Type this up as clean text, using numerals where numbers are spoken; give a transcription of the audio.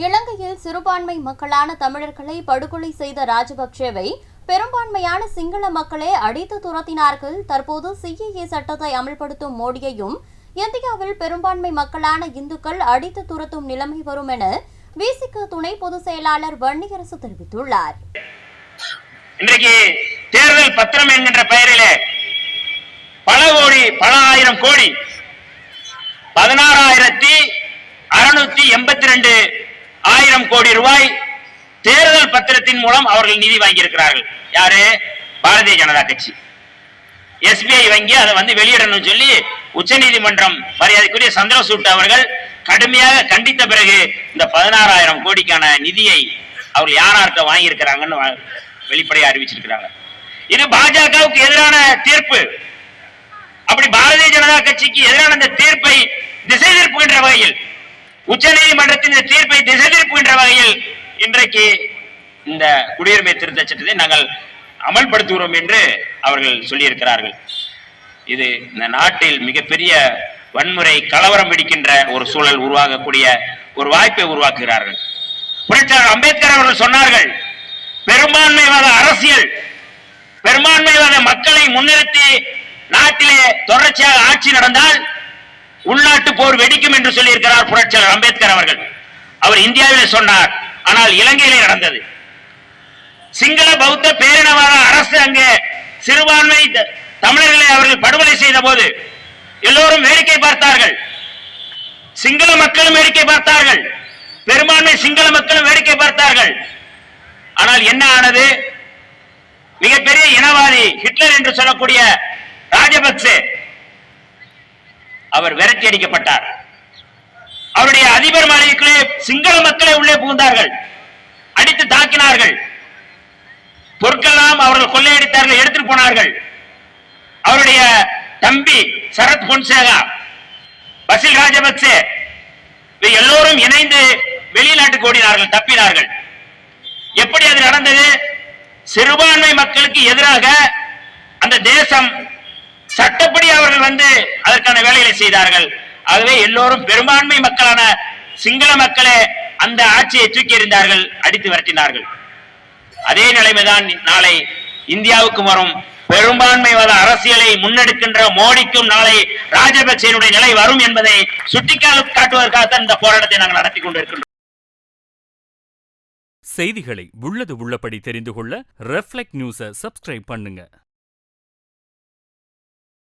இலங்கையில் சிறுபான்மை மக்களான தமிழர்களை படுகொலை செய்த ராஜபக்சேவை பெரும்பான்மையான சிங்கள மக்களே அடித்து துரத்தினார்கள். தற்போது சிஏஏ சட்டத்தை அமல்படுத்தும் மோடியையும் இந்தியாவில் பெரும்பான்மை மக்களான இந்துக்கள் அடித்து துரத்தும் நிலைமை வரும் என விசிக துணை பொதுச் செயலாளர் வன்னியரசு தெரிவித்துள்ளார். இன்றைக்கு தேர்தல் பத்திரம் என்கின்ற பெயரிலே பல கோடி பல ஆயிரம் கோடி 16,682 ஆயிரம் கோடி ரூபாய் தேர்தல் பத்திரத்தின் மூலம் அவர்கள் நிதி வாங்கியிருக்கிறார்கள். யாரு? பாரதிய ஜனதா கட்சி. SBI வங்கி அதை வெளியிடணும் சொல்லி உச்சநீதிமன்றம் மரியாதைக்குரிய சந்திரசூட் அவர்கள் கடுமையாக கண்டித்த பிறகு இந்த 16,000 கோடிக்கான நிதியை அவர்கள் யாரார்ட்ட வாங்கியிருக்கிறாங்கன்னு வெளிப்படையாக அறிவிச்சிருக்கிறாங்க. இது பாஜகவுக்கு எதிரான தீர்ப்பு. அப்படி பாரதிய ஜனதா கட்சிக்கு எதிரான இந்த தீர்ப்பை திசை திருப்புகின்ற வகையில், உச்ச நீதிமன்றத்தின் தீர்ப்பை திசை திருப்புகின்ற வகையில் இன்றைக்கு இந்த குடியுரிமை திருத்த சட்டத்தை நாங்கள் அமல்படுத்துகிறோம் என்று அவர்கள் சொல்லியிருக்கிறார்கள். இது இந்த நாட்டில் மிகப்பெரிய வன்முறை கலவரம் பிடிக்கின்ற ஒரு சூழல் உருவாகக்கூடிய ஒரு வாய்ப்பை உருவாக்குகிறார்கள். புரட்சியாளர் அம்பேத்கர் அவர்கள் சொன்னார்கள், பெரும்பான்மைவாத அரசியல், பெரும்பான்மைவாத மக்களை முன்னிறுத்தி நாட்டிலே தொடர்ச்சியாக ஆட்சி நடந்தால் உள்நாட்டு போர் வெடிக்கும் என்று சொல்லியிருக்கிறார் புரட்சியாளர் அம்பேத்கர் அவர்கள். அவர் இந்தியாவிலே சொன்னார், ஆனால் இலங்கையிலே நடந்தது. சிங்கள பௌத்த பேரினவாத அரசு அங்கே சிறுபான்மை தமிழர்களை அவர்கள் படுகொலை செய்த போது எல்லோரும் வேடிக்கை பார்த்தார்கள். சிங்கள மக்களும் வேடிக்கை பார்த்தார்கள், பெரும்பான்மை சிங்கள மக்களும் வேடிக்கை பார்த்தார்கள். ஆனால் என்ன ஆனது? மிகப்பெரிய இனவாதி ஹிட்லர் என்று சொல்லக்கூடிய ராஜபக்சே அவர் விரட்டி அடிக்கப்பட்டார். அவருடைய அதிபர் மாளிகைக்குள்ளே சிங்கள மக்களை உள்ளே புகுந்தார்கள், அடித்து தாக்கினார்கள். பொருட்களெல்லாம் அவர்கள் கொள்ளையடித்தார்கள், எடுத்துட்டு போனார்கள். அவருடைய தம்பி சரத் பொன்சேகா, பசில் ராஜபக்சே எல்லோரும் இணைந்து வெளிநாட்டுக்கு ஓடினார்கள், தப்பினார்கள். எப்படி அது நடந்தது? சிறுபான்மை மக்களுக்கு எதிராக அந்த தேசம் சட்டப்படி அவர்கள் அதற்கான வேலைகளை செய்தார்கள். ஆகவே எல்லோரும் பெரும்பான்மை மக்களான சிங்கள மக்களே அந்த ஆட்சியை தூக்கி எறிந்தார்கள், அடித்து விரட்டினார்கள். அதே நிலைமைதான் நாளை இந்தியாவுக்கு வரும். பெரும்பான்மைவாத அரசியலை முன்னெடுக்கின்ற மோடிக்கும் நாளை ராஜபக்சேனுடைய நிலை வரும் என்பதை சுட்டிக்காட்டுவதற்காகத்தான் இந்த போராட்டத்தை நாங்கள் நடத்தி கொண்டிருக்கின்றோம். செய்திகளை உள்ளது உள்ளபடி தெரிந்து கொள்ள ரெஃப்ளெக்ட் நியூஸை சப்ஸ்கிரைப் பண்ணுங்க.